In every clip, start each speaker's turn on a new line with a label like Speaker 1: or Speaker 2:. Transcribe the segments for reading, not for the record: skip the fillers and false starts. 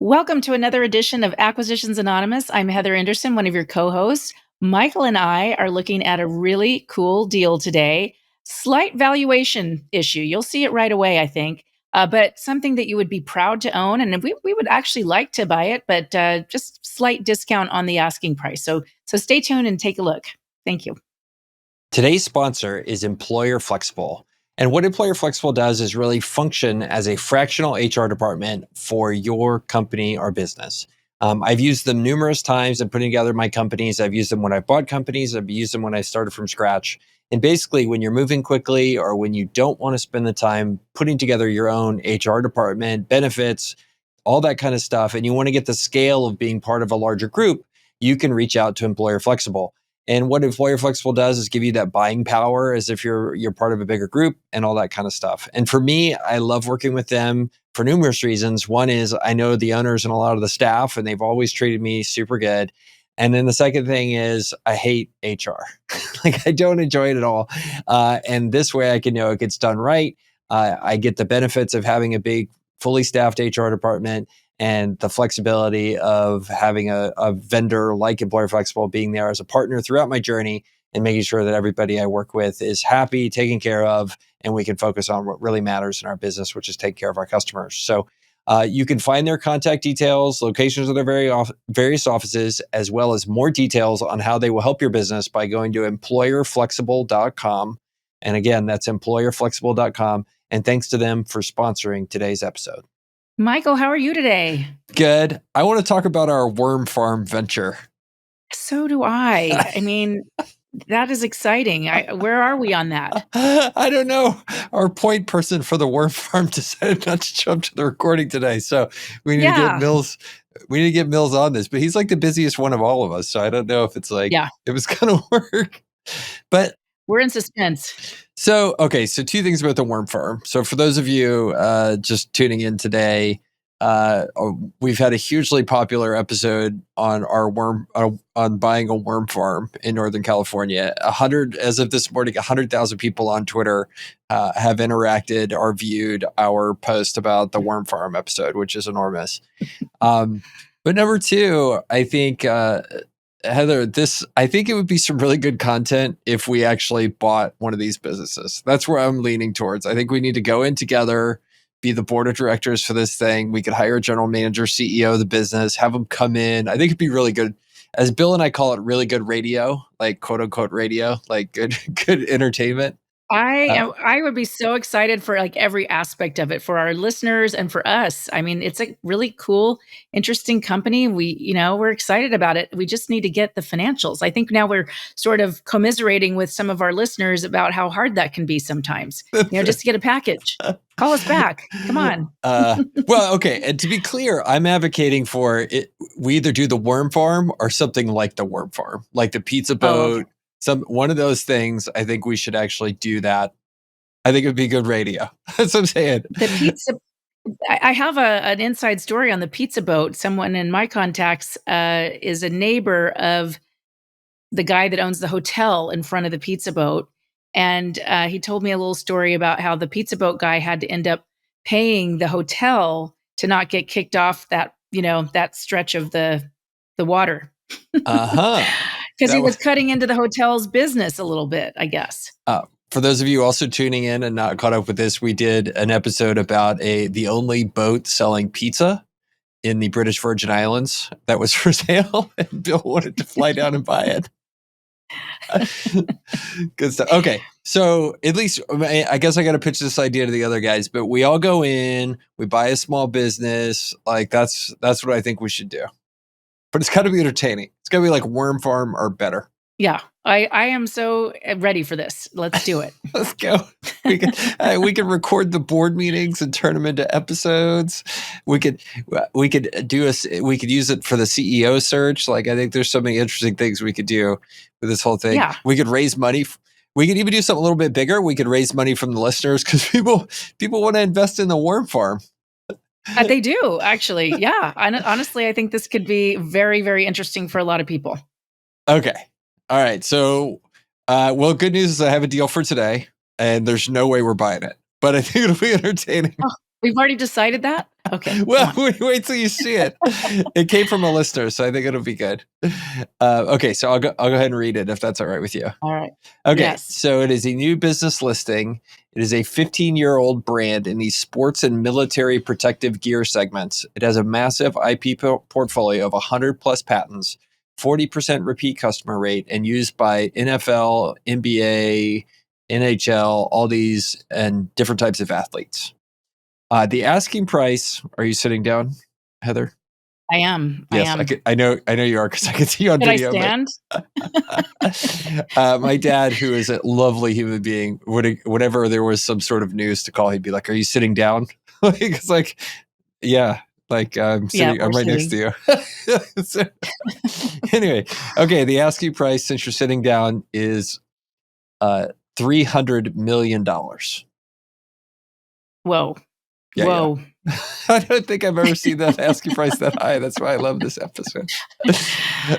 Speaker 1: Welcome to another edition of Acquisitions Anonymous. I'm Heather Anderson, one of your co-hosts. Michael and I are looking at a really cool deal today. Slight valuation issue. You'll see it right away, I think, but something that you would be proud to own. And we would actually like to buy it, but just slight discount on the asking price. So stay tuned and take a look. Thank you.
Speaker 2: Today's sponsor is Employer Flexible. And what Employer Flexible does is really function as a fractional HR department for your company or business. I've used them numerous times in putting together my companies. I've used them when I bought companies. I've used them when I started from scratch. And basically, when you're moving quickly or when you don't want to spend the time putting together your own HR department, benefits, all that kind of stuff, and you want to get the scale of being part of a larger group, you can reach out to Employer Flexible. And what Employer Flexible does is give you that buying power as if you're part of a bigger group and all that kind of stuff. And for me, I love working with them for numerous reasons. One is I know the owners and a lot of the staff, and they've always treated me super good. And then the second thing is I hate HR. Like I don't enjoy it at all. And this way I can know it gets done right. I get the benefits of having a big, fully staffed HR department and the flexibility of having a vendor like Employer Flexible being there as a partner throughout my journey and making sure that everybody I work with is happy, taken care of, and we can focus on what really matters in our business, which is take care of our customers. So you can find their contact details, locations of their various offices, as well as more details on how they will help your business by going to employerflexible.com. And again, that's employerflexible.com. And thanks to them for sponsoring today's episode.
Speaker 1: Michael, how are you today?
Speaker 2: Good. I want to talk about our worm farm venture.
Speaker 1: So do I. I mean, that is exciting. Where are we on that?
Speaker 2: I don't know. Our point person for the worm farm decided not to jump to the recording today. So we need to get Mills. We need to get Mills on this, but he's like the busiest one of all of us. So I don't know if it's like, it was going to work, but
Speaker 1: we're in suspense.
Speaker 2: So, okay. So 2 things about the worm farm. So for those of you just tuning in today, we've had a hugely popular episode on our on buying a worm farm in Northern California. As of this morning, 100,000 people on Twitter have interacted or viewed our post about the worm farm episode, which is enormous. But number 2, I think, Heather, I think it would be some really good content if we actually bought one of these businesses. That's where I'm leaning towards. I think we need to go in together, be the board of directors for this thing. We could hire a general manager, CEO of the business, have them come in. I think it'd be really good. As Bill and I call it, really good radio, like quote unquote radio, like good entertainment.
Speaker 1: I would be so excited for like every aspect of it for our listeners and for us. I mean, it's a really cool, interesting company. We're excited about it. We just need to get the financials. I think now we're sort of commiserating with some of our listeners about how hard that can be sometimes, just to get a package. Call us back. Come on.
Speaker 2: Well, okay. And to be clear, I'm advocating for it. We either do the worm farm or something like the worm farm, like the pizza boat. Okay. One of those things, I think we should actually do that. I think it would be good radio. That's what I'm saying.
Speaker 1: The pizza. I have an inside story on the pizza boat. Someone in my contacts is a neighbor of the guy that owns the hotel in front of the pizza boat. And he told me a little story about how the pizza boat guy had to end up paying the hotel to not get kicked off that stretch of the water. Because he was cutting into the hotel's business a little bit, I guess.
Speaker 2: For those of you also tuning in and not caught up with this, we did an episode about the only boat selling pizza in the British Virgin Islands that was for sale, and Bill wanted to fly down and buy it. Good stuff. Okay, so at least I guess I got to pitch this idea to the other guys, but we all go in, we buy a small business. Like that's what I think we should do. But it's got to be entertaining. It's got to be like Worm Farm or better.
Speaker 1: Yeah, I am so ready for this. Let's do it.
Speaker 2: Let's go. We can record the board meetings and turn them into episodes. We could use it for the CEO search. Like I think there's so many interesting things we could do with this whole thing. Yeah. We could raise money. We could even do something a little bit bigger. We could raise money from the listeners because people want to invest in the Worm Farm.
Speaker 1: They do, actually. Yeah. Honestly, I think this could be very, very interesting for a lot of people.
Speaker 2: Okay. All right. So, good news is I have a deal for today, and there's no way we're buying it. But I think it'll be entertaining.
Speaker 1: Oh, We've already decided that? Okay, go
Speaker 2: Well,
Speaker 1: on.
Speaker 2: wait till you see it. It came from a listener, so I think it'll be good. Okay, so I'll go ahead and read it if that's all right with you.
Speaker 1: All right.
Speaker 2: Okay,
Speaker 1: Yes.
Speaker 2: so it is a new business listing. It is a 15-year-old brand in the sports and military protective gear segments. It has a massive IP portfolio of 100 plus patents, 40% repeat customer rate, and used by NFL, NBA, NHL, all these and different types of athletes. The asking price, are you sitting down, Heather?
Speaker 1: I am. I
Speaker 2: Yes,
Speaker 1: am.
Speaker 2: I know you are because I can see you on
Speaker 1: Should I
Speaker 2: video, but
Speaker 1: stand?
Speaker 2: my dad, who is a lovely human being, whenever there was some sort of news to call, he'd be like, "Are you sitting down?" It's like, yeah, like I'm
Speaker 1: Yeah,
Speaker 2: sitting,
Speaker 1: we're
Speaker 2: I'm right next
Speaker 1: sitting.
Speaker 2: to you. So, anyway, okay, the asking price since you're sitting down is $300 million.
Speaker 1: Whoa.
Speaker 2: Yeah.
Speaker 1: Whoa.
Speaker 2: I don't think I've ever seen that asking price that high. That's why I love this episode.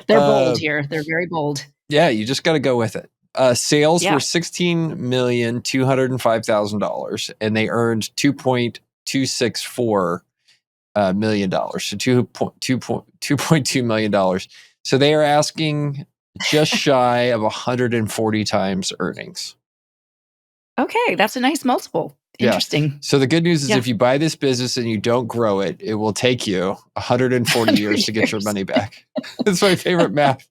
Speaker 1: They're bold
Speaker 2: Uh,
Speaker 1: here. They're very bold.
Speaker 2: yeah, you just got to go with it. Sales were
Speaker 1: Yeah.
Speaker 2: $16,205,000, and they earned $2.264 million, so $2.2 million. So they are asking just shy of 140 times earnings.
Speaker 1: Okay, that's a nice multiple.
Speaker 2: Yeah.
Speaker 1: Interesting.
Speaker 2: So the good news is
Speaker 1: Yeah.
Speaker 2: if you buy this business and you don't grow it, it will take you 140
Speaker 1: 100
Speaker 2: years to get your
Speaker 1: years.
Speaker 2: money back. It's my favorite math.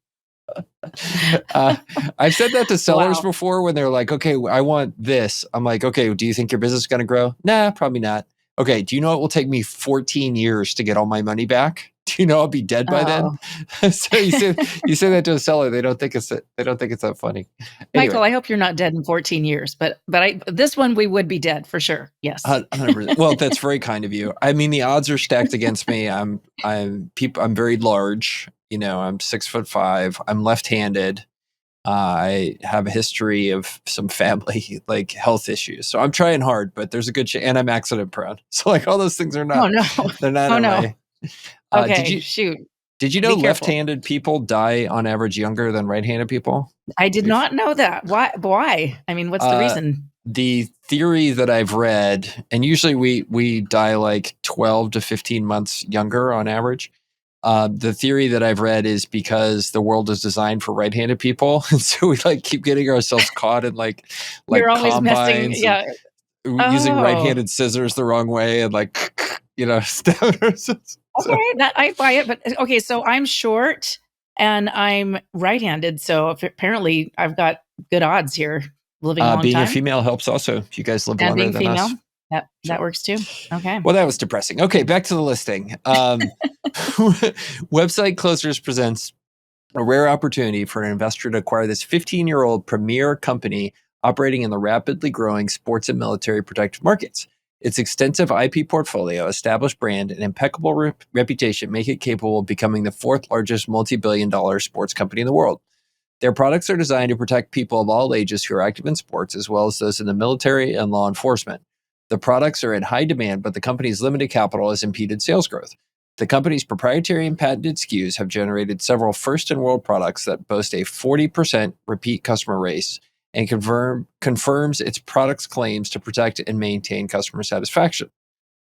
Speaker 2: I've said that to sellers
Speaker 1: Wow.
Speaker 2: before when they're like, okay, I want this. I'm like, okay, do you think your business is going to grow? Nah, probably not. Okay, do you know it will take me 14 years to get all my money back? Do you know I'll be dead by then?
Speaker 1: Oh.
Speaker 2: So you say that to a seller, they don't think it's that funny.
Speaker 1: Michael,
Speaker 2: Anyway,
Speaker 1: I hope you're not dead in 14 years, but this one we would be dead for sure. Yes.
Speaker 2: 100%. Well, that's very kind of you. I mean, the odds are stacked against me. I'm very large. You know, I'm 6'5". I'm left-handed. I have a history of some family like health issues, so I'm trying hard. But there's a good chance, and I'm accident prone. So like all those things are
Speaker 1: Oh
Speaker 2: not.
Speaker 1: no.
Speaker 2: They're not
Speaker 1: Oh
Speaker 2: in
Speaker 1: no.
Speaker 2: my. Did
Speaker 1: Okay,
Speaker 2: you
Speaker 1: shoot.
Speaker 2: know
Speaker 1: Be careful.
Speaker 2: left-handed people die on average younger than right-handed people?
Speaker 1: I did
Speaker 2: If
Speaker 1: not know that. Why? I mean, what's the
Speaker 2: uh,
Speaker 1: reason?
Speaker 2: the theory that I've read, and usually we die like 12 to 15 months younger on average. The theory that I've read is because the world is designed for right-handed people, and so we like keep getting ourselves caught in
Speaker 1: You're
Speaker 2: like
Speaker 1: always messing.
Speaker 2: combines and
Speaker 1: Yeah.
Speaker 2: using
Speaker 1: Oh.
Speaker 2: right-handed scissors the wrong way and like stabbing ourselves. So
Speaker 1: Okay, that I buy it, but okay, so I'm short and I'm right-handed, so apparently I've got good odds here, living a long
Speaker 2: being a
Speaker 1: time
Speaker 2: female helps also. You guys live
Speaker 1: and
Speaker 2: longer
Speaker 1: being
Speaker 2: than
Speaker 1: female.
Speaker 2: us.
Speaker 1: That
Speaker 2: So.
Speaker 1: works too. Okay.
Speaker 2: Well, that was depressing. Okay, back to the listing. Website Closers presents a rare opportunity for an investor to acquire this 15-year-old premier company operating in the rapidly growing sports and military protective markets. Its extensive IP portfolio, established brand, and impeccable reputation make it capable of becoming the fourth largest multi-billion-dollar sports company in the world. Their products are designed to protect people of all ages who are active in sports, as well as those in the military and law enforcement. The products are in high demand, but the company's limited capital has impeded sales growth. The company's proprietary and patented SKUs have generated several first-in-world products that boast a 40% repeat customer rate and confirms its products' claims to protect and maintain customer satisfaction.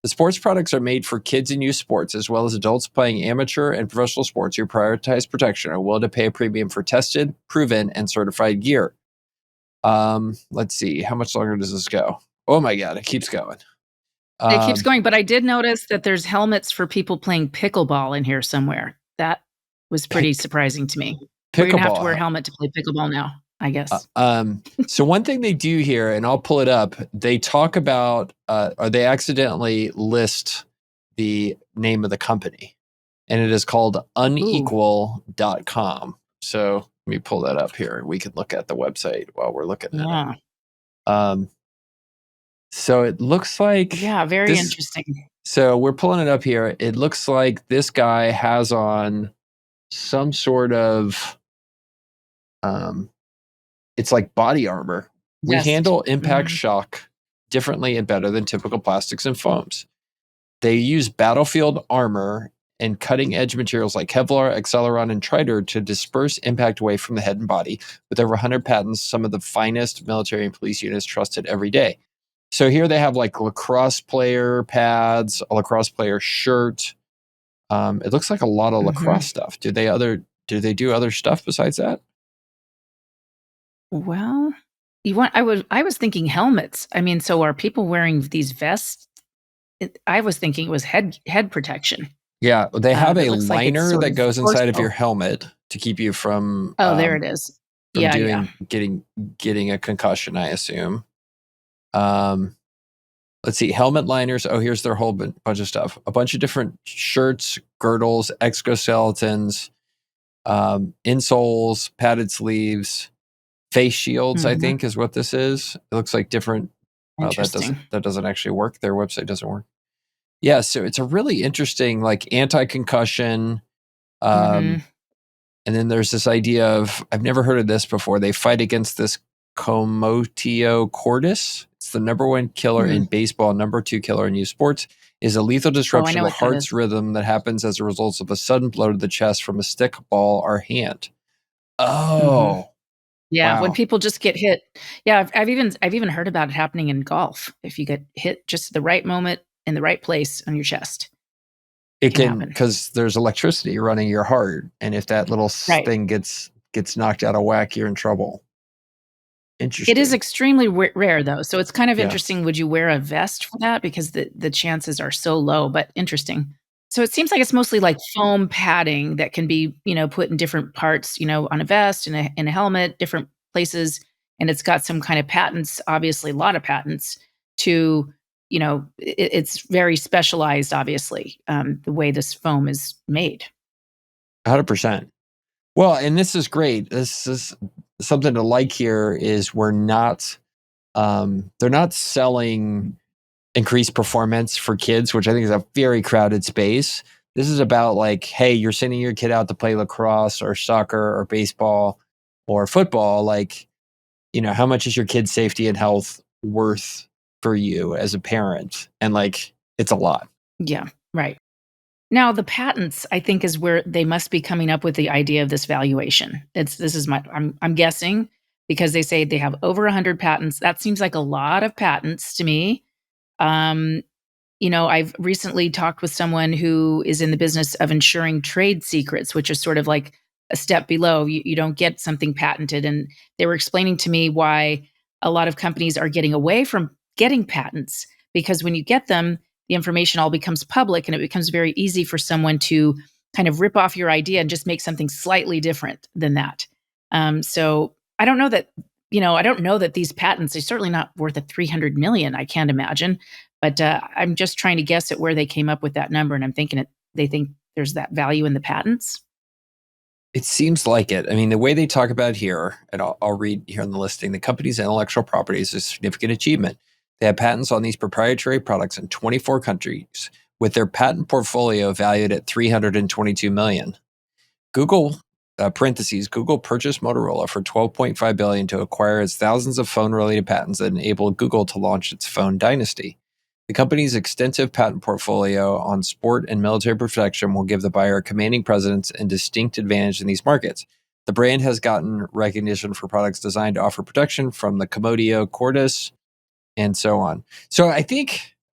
Speaker 2: The sports products are made for kids in youth sports, as well as adults playing amateur and professional sports who prioritize protection and are willing to pay a premium for tested, proven, and certified gear. Let's see. How much longer does this go? Oh my God, it keeps going.
Speaker 1: It keeps
Speaker 2: Um,
Speaker 1: going, but I did notice that there's helmets for people playing pickleball in here somewhere. That was pretty
Speaker 2: pick,
Speaker 1: surprising to me. We're gonna have to
Speaker 2: pickleball.
Speaker 1: wear a helmet to play pickleball now, I guess.
Speaker 2: So one thing they do here, and I'll pull it up, they talk about, or they accidentally list the name of the company, and it is called
Speaker 1: Ooh,
Speaker 2: unequal.com. So let me pull that up here and we can look at the website while we're looking at it.
Speaker 1: yeah.
Speaker 2: Um, so it looks like
Speaker 1: Yeah, very
Speaker 2: this.
Speaker 1: interesting.
Speaker 2: So we're pulling it up here. It looks like this guy has on some sort of, um, it's like body armor. We
Speaker 1: Vest.
Speaker 2: handle impact
Speaker 1: Mhm.
Speaker 2: shock differently and better than typical plastics and foams. They use battlefield armor and cutting edge materials like Kevlar, Acceleron, and Triter to disperse impact away from the head and body. With over 100 patents, some of the finest military and police units trusted every day. So here they have like lacrosse player pads, a lacrosse player shirt. It looks like a lot of lacrosse
Speaker 1: Mhm.
Speaker 2: stuff. Do they do other stuff besides that?
Speaker 1: Well, I was thinking helmets. I mean, so are people wearing these vests? I was thinking it was head protection.
Speaker 2: Yeah, they have
Speaker 1: But
Speaker 2: a
Speaker 1: it looks like it's
Speaker 2: liner
Speaker 1: sort
Speaker 2: that
Speaker 1: of
Speaker 2: goes inside of your
Speaker 1: torso.
Speaker 2: helmet to keep you from
Speaker 1: Oh, there it is.
Speaker 2: from
Speaker 1: Yeah, yeah.
Speaker 2: doing getting a concussion, I assume. Um, let's see, helmet liners. Oh, here's their whole bunch of stuff. A bunch of different shirts, girdles, exoskeletons, insoles, padded sleeves, face shields, I
Speaker 1: Mhm.
Speaker 2: think is what this is. It looks like different. Oh,
Speaker 1: Interesting.
Speaker 2: that doesn't actually work. Their website doesn't work. Yeah, so it's a really interesting like anti-concussion. Um,
Speaker 1: Mhm.
Speaker 2: and then there's this idea of I've never heard of this before. They fight against this Comotio cordis. It's the number one killer
Speaker 1: Mm.
Speaker 2: in baseball, number two killer in youth sports. Is a lethal
Speaker 1: Oh, I
Speaker 2: disruption
Speaker 1: know
Speaker 2: of the
Speaker 1: what that is.
Speaker 2: heart's rhythm that happens as a result of a sudden blow to the chest from a stick, ball, or hand.
Speaker 1: Mhm.
Speaker 2: Oh,
Speaker 1: Yeah, when
Speaker 2: wow.
Speaker 1: people just get hit. Yeah, I've even heard about it happening in golf. If you get hit just the right moment in the right place on your chest, it
Speaker 2: It
Speaker 1: can
Speaker 2: can
Speaker 1: happen.
Speaker 2: because there's electricity running your heart, and if that little
Speaker 1: Right.
Speaker 2: thing gets knocked out of whack, you're in trouble.
Speaker 1: It is
Speaker 2: Interesting.
Speaker 1: extremely rare, though, so it's kind of
Speaker 2: Yeah,
Speaker 1: interesting. Would you wear a vest for that? Because the chances are so low, but interesting. So it seems like it's mostly like foam padding that can be, put in different parts, on a vest, in a helmet, different places, and it's got some kind of patents, obviously a lot of patents to, it's very specialized, obviously, the way this foam is made.
Speaker 2: 100%. Well, and this is great. This is something to like here is they're not selling increased performance for kids, which I think is a very crowded space. This is about like, hey, you're sending your kid out to play lacrosse or soccer or baseball or football. Like, how much is your kid's safety and health worth for you as a parent? And like, it's a lot.
Speaker 1: Yeah, right. Now, the patents, I think, is where they must be coming up with the idea of this valuation. This is my I'm guessing because they say they have over 100 patents. That seems like a lot of patents to me. Um, I've recently talked with someone who is in the business of ensuring trade secrets, which is sort of like a step below. You don't get something patented. And they were explaining to me why a lot of companies are getting away from getting patents because when you get them, the information all becomes public and it becomes very easy for someone to kind of rip off your idea and just make something slightly different than that. So I don't know that these patents are certainly not worth a 300 million. I can't imagine, but I'm just trying to guess at where they came up with that number, and I'm thinking they think there's that value in the patents.
Speaker 2: It seems like it. I mean, the way they talk about it here, and I'll read here in the listing, the company's intellectual property is a significant achievement. They have patents on these proprietary products in 24 countries, with their patent portfolio valued at 322 million. Google, Google purchased Motorola for 12.5 billion to acquire its thousands of phone-related patents that enabled Google to launch its phone dynasty. The company's extensive patent portfolio on sport and military protection will give the buyer a commanding presence and distinct advantage in these markets. The brand has gotten recognition for products designed to offer protection from the Commotio cordis and so on. So I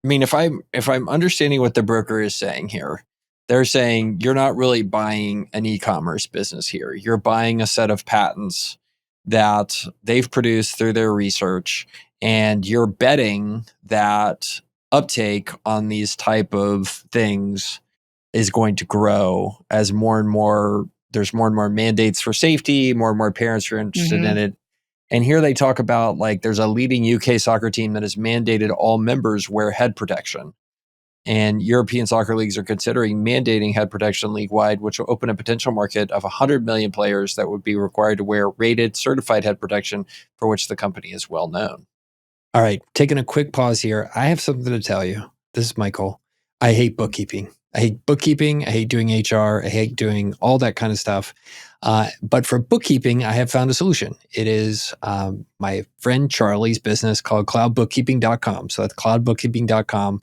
Speaker 2: mean, if I'm understanding what the broker is saying here, they're saying you're not really buying an e-commerce business here. You're buying a set of patents that they've produced through their research, and you're betting that uptake on these type of things is going to grow as more and more mandates for safety, more and more parents are interested in
Speaker 1: Mhm.
Speaker 2: it. And here they talk about like there's a leading UK soccer team that has mandated all members wear head protection. And European soccer leagues are considering mandating head protection league wide, which will open a potential market of 100 million players that would be required to wear rated, certified head protection for which the company is well known. All right, taking a quick pause here. I have something to tell you. This is Michael. I hate bookkeeping. I hate bookkeeping. I hate doing HR. I hate doing all that kind of stuff. But for bookkeeping, I have found a solution. It is my friend Charlie's business called cloudbookkeeping.com. So that's cloudbookkeeping.com.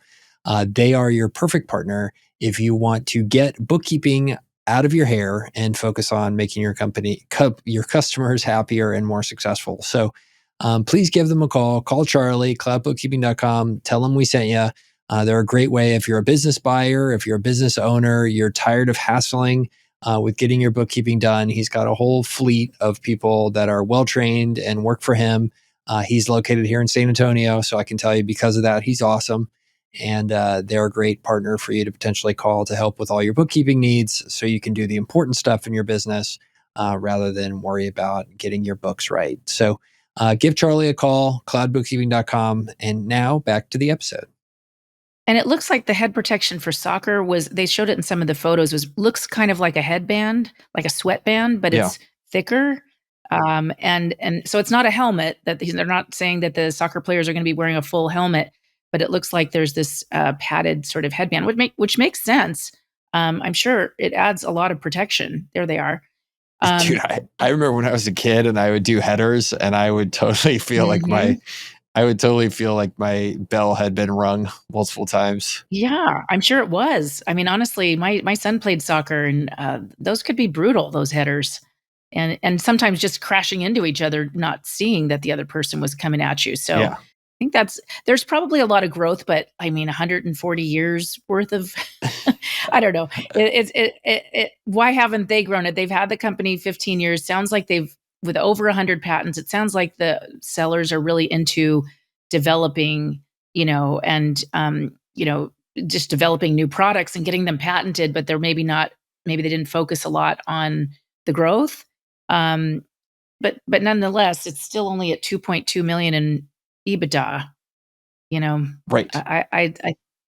Speaker 2: They are your perfect partner if you want to get bookkeeping out of your hair and focus on making your your customers happier and more successful. So please give them a call. Call Charlie, cloudbookkeeping.com. Tell them we sent you. They're a great way if you're a business buyer, if you're a business owner, you're tired of hassling with getting your bookkeeping done. He's got a whole fleet of people that are well trained and work for him. He's located here in San Antonio, so I can tell you because of that, he's awesome. And they're a great partner for you to potentially call to help with all your bookkeeping needs so you can do the important stuff in your business rather than worry about getting your books right. So give Charlie a call, cloudbookkeeping.com. And now back to the episode.
Speaker 1: And it looks like the head protection for soccer was they showed it in some of the photos, looks kind of like a headband, like a sweatband, but
Speaker 2: Yeah.
Speaker 1: it's thicker. And so it's not a helmet that they're not saying that the soccer players are going to be wearing a full helmet, but it looks like there's this padded sort of headband, which makes sense. I'm sure it adds a lot of protection. There they are.
Speaker 2: Dude, I remember when I was a kid and I would do headers and I would totally feel like
Speaker 1: Mhm.
Speaker 2: my bell had been rung multiple times.
Speaker 1: Yeah, I'm sure it was. I mean, honestly, my son played soccer, and those could be brutal. Those headers, and sometimes just crashing into each other, not seeing that the other person was coming at you. So
Speaker 2: Yeah.
Speaker 1: I think there's probably a lot of growth, but I mean, 140 years worth of, I don't know. Why haven't they grown it? They've had the company 15 years. Sounds like they've with over 100 patents. It sounds like the sellers are really into developing, and just developing new products and getting them patented, but they're maybe they didn't focus a lot on the growth. Um, but nonetheless, it's still only at 2.2 million in EBITDA. You know,
Speaker 2: Right.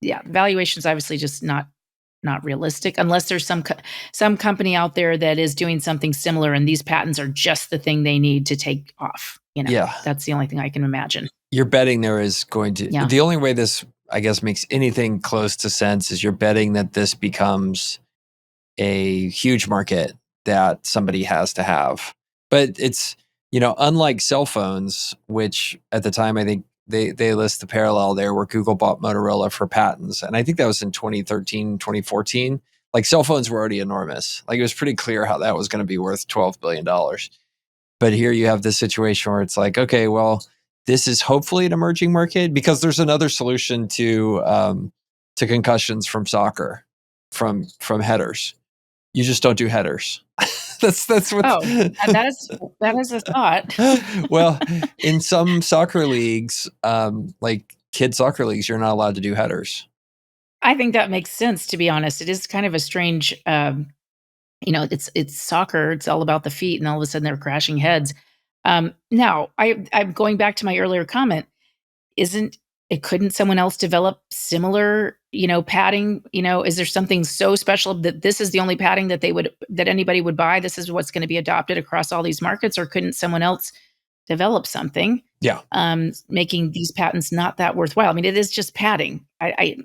Speaker 1: yeah, valuation's obviously just not realistic unless there's some company out there that is doing something similar, and these patents are just the thing they need to take off.
Speaker 2: Yeah.
Speaker 1: That's the only thing I can imagine.
Speaker 2: You're betting there is going to,
Speaker 1: Yeah.
Speaker 2: the only way this, I guess, makes anything close to sense is you're betting that this becomes a huge market that somebody has to have. But it's, unlike cell phones, which at the time I think they list the parallel there where Google bought Motorola for patents. And I think that was in 2013, 2014. Like cell phones were already enormous. Like it was pretty clear how that was going to be worth $12 billion. But here you have this situation where it's like, okay, well, this is hopefully an emerging market because there's another solution to concussions from soccer, from headers. You just don't do headers. that's what.
Speaker 1: Oh, that is a thought.
Speaker 2: Well, in some soccer leagues, like kid soccer leagues, you're not allowed to do headers.
Speaker 1: I think that makes sense, to be honest. It is kind of a strange, it's soccer. It's all about the feet, and all of a sudden they're crashing heads. Now, I'm going back to my earlier comment. Couldn't someone else develop similar, padding? Is there something so special that this is the only padding that anybody would buy? This is what's going to be adopted across all these markets, or couldn't someone else develop something?
Speaker 2: Yeah.
Speaker 1: Making these patents not that worthwhile. I mean, it is just padding. I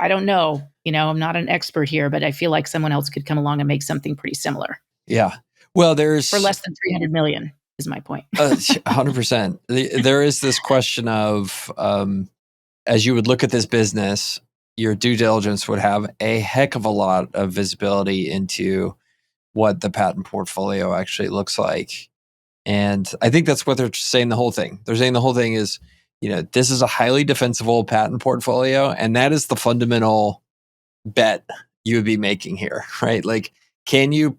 Speaker 1: don't know. I'm not an expert here, but I feel like someone else could come along and make something pretty similar.
Speaker 2: Yeah. Well,
Speaker 1: For less than 300 million is my point.
Speaker 2: 100%. There is this question of, as you would look at this business, your due diligence would have a heck of a lot of visibility into what the patent portfolio actually looks like. And I think that's what they're saying the whole thing. They're saying the whole thing is, this is a highly defensible patent portfolio. And that is the fundamental bet you would be making here, right? Like, can you,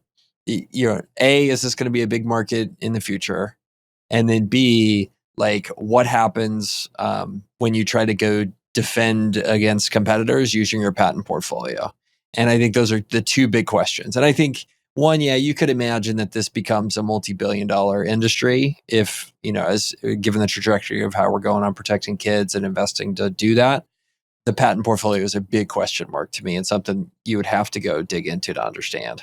Speaker 2: A, is this going to be a big market in the future? And then B, like what happens when you try to go defend against competitors using your patent portfolio? And I think those are the two big questions. And I think one, yeah, you could imagine that this becomes a multi-billion-dollar industry if, as given the trajectory of how we're going on protecting kids and investing to do that. The patent portfolio is a big question mark to me and something you would have to go dig into to understand.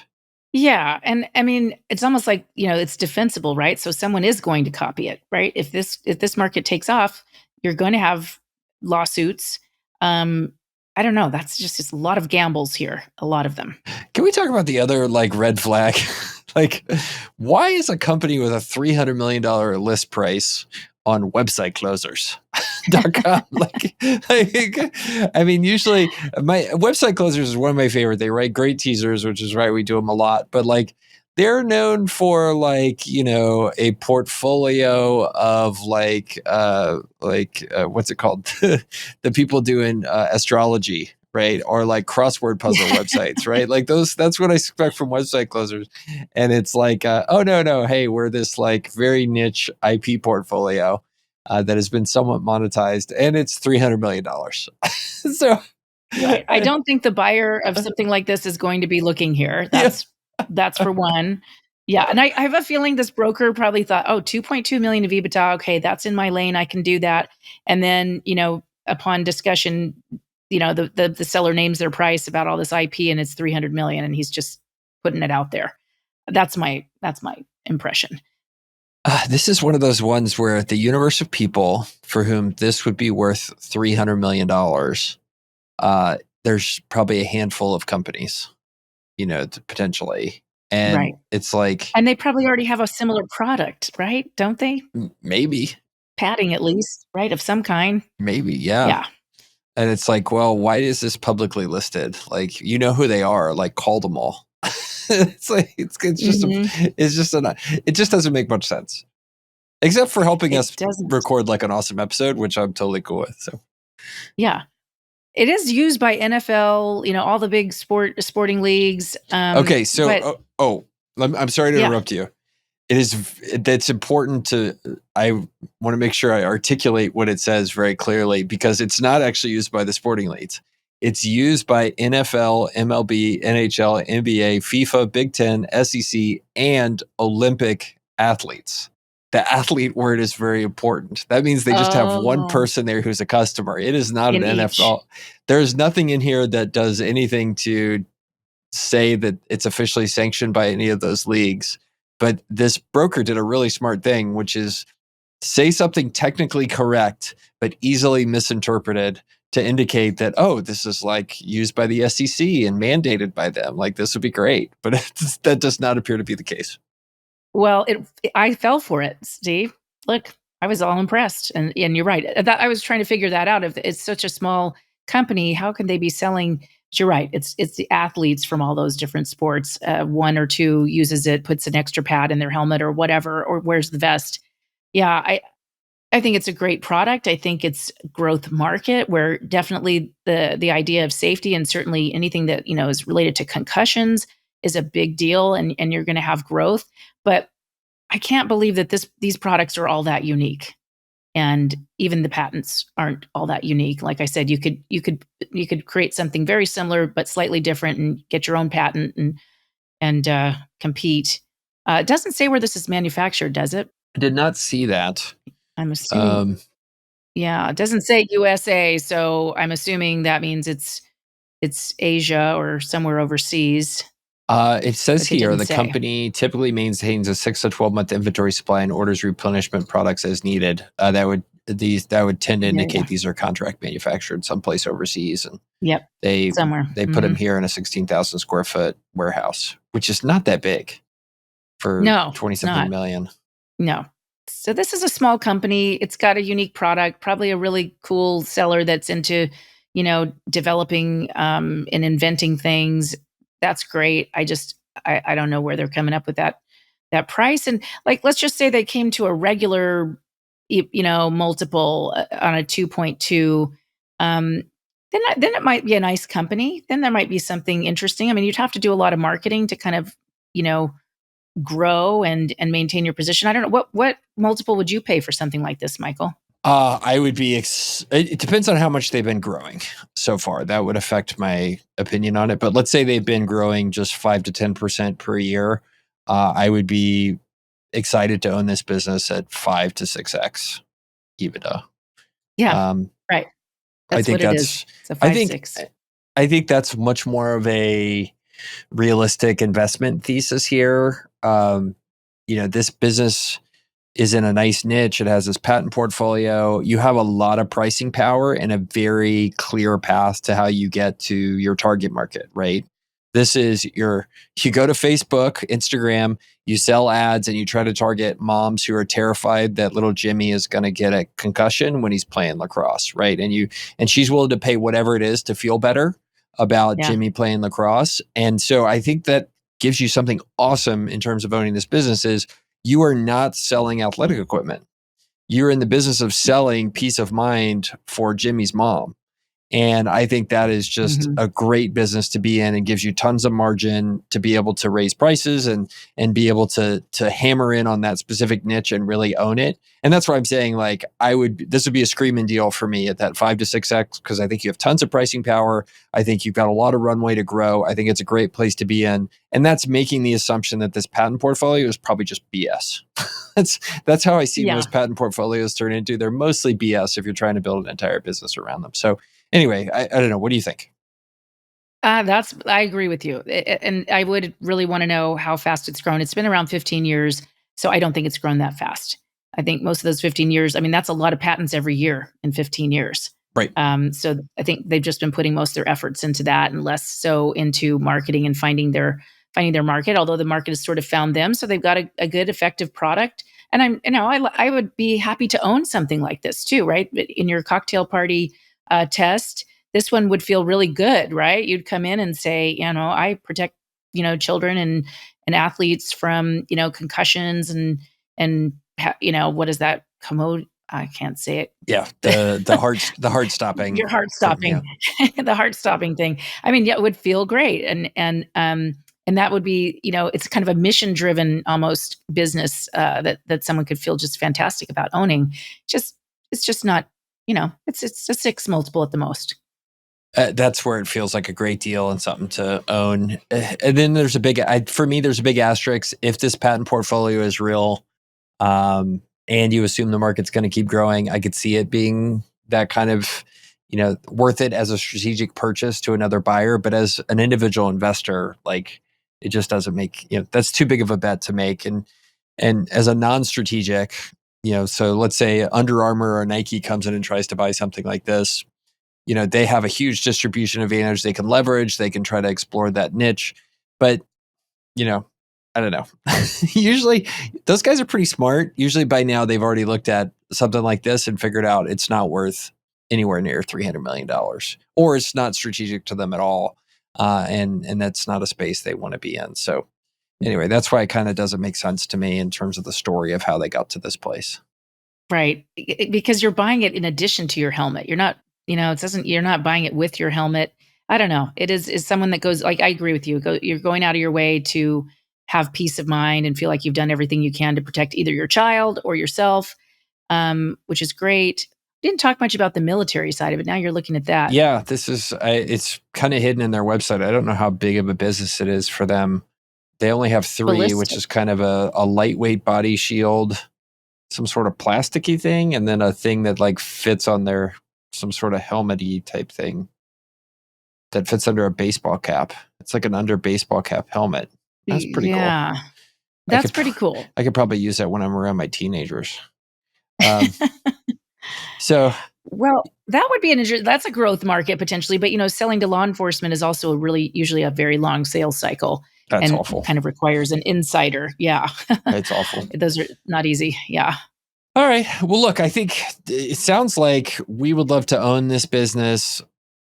Speaker 1: Yeah, and I mean, it's almost like, it's defensible, right? So someone is going to copy it, right? If this market takes off, you're going to have lawsuits. I don't know. That's just a lot of gambles here, a lot of them.
Speaker 2: Can we talk about the other red flag? Like, why is a company with a $300 million list price on website closers.com? I mean, usually my website closers is one of my favorite. They write great teasers, which is right. We do them a lot, but they're known for like, a portfolio of what's it called? The people doing astrology, right? Or like crossword puzzle websites, right? Like that's what I expect from website closers. And it's like, oh no, hey, we're this like very niche IP portfolio that has been somewhat monetized, and it's $300 million. So,
Speaker 1: Right. I don't think the buyer of something like this is going to be looking here.
Speaker 2: yeah.
Speaker 1: That's for one. Yeah, and I have a feeling this broker probably thought, "Oh, 2.2 million of EBITDA, okay, that's in my lane, I can do that." And then, upon discussion, the seller names their price about all this IP and it's 300 million and he's just putting it out there. That's my impression.
Speaker 2: This is one of those ones where the universe of people for whom this would be worth $300 million, there's probably a handful of companies, potentially. And
Speaker 1: Right.
Speaker 2: it's like,
Speaker 1: And they probably already have a similar product, right? Don't they?
Speaker 2: maybe,
Speaker 1: Padding at least, right, of some kind.
Speaker 2: yeah.
Speaker 1: Yeah.
Speaker 2: And it's like, well, why is this publicly listed? Like, you know who they are, like call them all. It's like,
Speaker 1: Mhm.
Speaker 2: it just doesn't make much sense. Except for helping
Speaker 1: It
Speaker 2: us
Speaker 1: doesn't.
Speaker 2: record like an awesome episode, which I'm totally cool with. So,
Speaker 1: Yeah. It is used by NFL, all the big sporting leagues,
Speaker 2: okay. So,
Speaker 1: but
Speaker 2: I'm sorry to
Speaker 1: yeah.
Speaker 2: interrupt you. That's important I want to make sure I articulate what it says very clearly, because it's not actually used by the sporting leagues. It's used by NFL, MLB, NHL, NBA, FIFA, Big Ten, SEC, and Olympic athletes. The athlete word is very important. That means they just have one
Speaker 1: Oh,
Speaker 2: person there who's a customer. It is not an
Speaker 1: in each.
Speaker 2: NFL. There's nothing in here that does anything to say that it's officially sanctioned by any of those leagues. But this broker did a really smart thing, which is say something technically correct, but easily misinterpreted to indicate that, oh, this is like used by the SEC and mandated by them. Like this would be great. But that does not appear to be the case.
Speaker 1: Well, I fell for it, Steve. Look, I was all impressed, and you're right. That I was trying to figure that out. If it's such a small company, how can they be selling? But you're right. It's the athletes from all those different sports. One or two uses it, puts an extra pad in their helmet or whatever, or wears the vest. Yeah, I think it's a great product. I think it's growth market where definitely the idea of safety and certainly anything that, is related to concussions is a big deal and you're going to have growth. But I can't believe that these products are all that unique. And even the patents aren't all that unique. Like I said, you could create something very similar but slightly different and get your own patent and compete. It doesn't say where this is manufactured, does it?
Speaker 2: I did not see that.
Speaker 1: I'm assuming.
Speaker 2: Um,
Speaker 1: Yeah, it doesn't say USA, so I'm assuming that means it's Asia or somewhere overseas,
Speaker 2: It says
Speaker 1: but it
Speaker 2: here
Speaker 1: didn't
Speaker 2: the
Speaker 1: say.
Speaker 2: company typically maintains a 6 to 12 month inventory supply and orders replenishment products as needed. That would tend to
Speaker 1: There you go.
Speaker 2: indicate these are contract manufactured someplace overseas, and
Speaker 1: Yep,
Speaker 2: they
Speaker 1: somewhere.
Speaker 2: they put them
Speaker 1: Mhm.
Speaker 2: here in a 16,000 square foot warehouse, which is not that big for
Speaker 1: No,
Speaker 2: 20
Speaker 1: it's
Speaker 2: something
Speaker 1: not.
Speaker 2: million.
Speaker 1: No. So this is a small company. It's got a unique product, probably a really cool seller that's into, developing, and inventing things. That's great. I don't know where they're coming up with that price. And like, let's just say they came to a regular, multiple on a 2.2. Um, then it might be a nice company. Then there might be something interesting. I mean, you'd have to do a lot of marketing to kind of, you know, grow and maintain your position. I don't know what multiple would you pay for something like this, Michael?
Speaker 2: I would be. It depends on how much they've been growing so far. That would affect my opinion on it. But let's say they've been growing just 5 to 10% per year. I would be excited to own this business at 5 to 6x EBITDA.
Speaker 1: Yeah,
Speaker 2: Um,
Speaker 1: right.
Speaker 2: I
Speaker 1: That's
Speaker 2: think
Speaker 1: what it is.
Speaker 2: that's.
Speaker 1: It's a
Speaker 2: I
Speaker 1: five
Speaker 2: think.
Speaker 1: six.
Speaker 2: I think that's much more of a realistic investment thesis here. This business is in a nice niche. It has this patent portfolio. You have a lot of pricing power and a very clear path to how you get to your target market, right? This is you go to Facebook, Instagram, you sell ads and you try to target moms who are terrified that little Jimmy is going to get a concussion when he's playing lacrosse, right? And she's willing to pay whatever it is to feel better about
Speaker 1: Yeah.
Speaker 2: Jimmy playing lacrosse. And so I think that gives you something awesome in terms of owning this business is you are not selling athletic equipment. You're in the business of selling peace of mind for Jimmy's mom. And I think that is just
Speaker 1: Mhm.
Speaker 2: a great business to be in and gives you tons of margin to be able to raise prices and be able to hammer in on that specific niche and really own it. And that's why I'm saying like this would be a screaming deal for me at that 5 to 6x because I think you have tons of pricing power. I think you've got a lot of runway to grow. I think it's a great place to be in. And that's making the assumption that this patent portfolio is probably just BS. that's how I see
Speaker 1: Yeah.
Speaker 2: most patent portfolios turn into. They're mostly BS if you're trying to build an entire business around them. So anyway, I don't know. What do you think?
Speaker 1: I agree with you, and I would really wanna know how fast it's grown. It's been around 15 years, so I don't think it's grown that fast. I think most of those 15 years, I mean, that's a lot of patents every year in 15 years.
Speaker 2: Right.
Speaker 1: So I think they've just been putting most of their efforts into that and less so into marketing and finding their market, although the market has sort of found them, so they've got a good effective product, and I would be happy to own something like this too, right? In your cocktail party, test, this one would feel really good, right? You'd come in and say, I protect, children and athletes from, concussions and what is that? Commode? I can't say it.
Speaker 2: Yeah. The heart stopping
Speaker 1: Your heart
Speaker 2: thing. Yeah.
Speaker 1: stopping, the heart stopping thing. I mean, yeah, it would feel great, and that would be, it's kind of a mission driven almost business that someone could feel just fantastic about owning. Just it's just not, it's a 6 multiple at the most.
Speaker 2: That's where it feels like a great deal and something to own. And then there's for me, there's a big asterisk. If this patent portfolio is real, and you assume the market's going to keep growing, I could see it being that kind of, worth it as a strategic purchase to another buyer. But as an individual investor, like it just doesn't make, that's too big of a bet to make. And as a non-strategic, so let's say Under Armour or Nike comes in and tries to buy something like this, they have a huge distribution advantage they can leverage. They can try to explore that niche. But, I don't know. Usually those guys are pretty smart. Usually by now they've already looked at something like this and figured out it's not worth anywhere near $300 million or it's not strategic to them at all. And that's not a space they want to be in. So anyway, that's why it kind of doesn't make sense to me in terms of the story of how they got to this place.
Speaker 1: Right. Because you're buying it in addition to your helmet. You're not, you're not buying it with your helmet. I don't know. It is someone that goes, like, I agree with you. You're going out of your way to have peace of mind and feel like you've done everything you can to protect either your child or yourself, which is great. Didn't talk much about the military side of it. Now you're looking at that.
Speaker 2: Yeah, it's kind of hidden in their website. I don't know how big of a business it is for them. They only have 3, which
Speaker 1: Ballistic.
Speaker 2: is kind of a lightweight body shield, some sort of plasticky thing, and then a thing that like fits on their some sort of helmety type thing that fits under a baseball cap. It's like an under baseball cap helmet. That's pretty cool.
Speaker 1: Yeah. That's pretty cool.
Speaker 2: I could probably use that when I'm around my teenagers. So,
Speaker 1: Well, that would be that's a growth market potentially, but selling to law enforcement is also usually a very long sales cycle
Speaker 2: that's
Speaker 1: and
Speaker 2: awful.
Speaker 1: kind of requires an insider. Yeah.
Speaker 2: It's awful.
Speaker 1: Those are not easy. Yeah.
Speaker 2: All right. Well, look, I think it sounds like we would love to own this business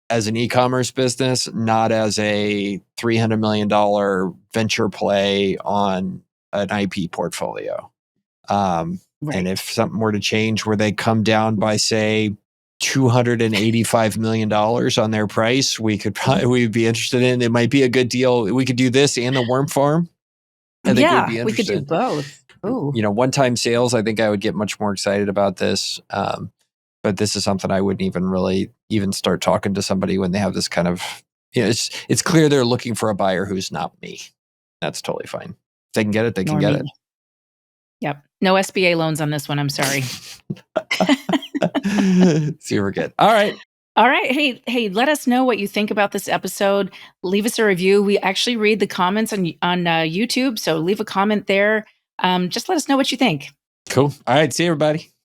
Speaker 2: as an e-commerce business, not as a $300 million venture play on an IP portfolio.
Speaker 1: Right.
Speaker 2: And if something were to change where they come down by, say, $285 million on their price, we'd be interested in. It might be a good deal. We could do this and the worm farm. I think we'd be
Speaker 1: We could do
Speaker 2: interested.
Speaker 1: both. Ooh.
Speaker 2: One-time sales, I think I would get much more excited about this. But this is something I wouldn't even really even start talking to somebody when they have this kind of, it's clear they're looking for a buyer who's not me. That's totally fine. If they can get it, they can get it.
Speaker 1: Yep. No SBA loans on this one. I'm sorry.
Speaker 2: Super good. All right.
Speaker 1: All right. Hey, let us know what you think about this episode. Leave us a review. We actually read the comments on YouTube, so leave a comment there. Just let us know what you think.
Speaker 2: Cool. All right. See you, everybody.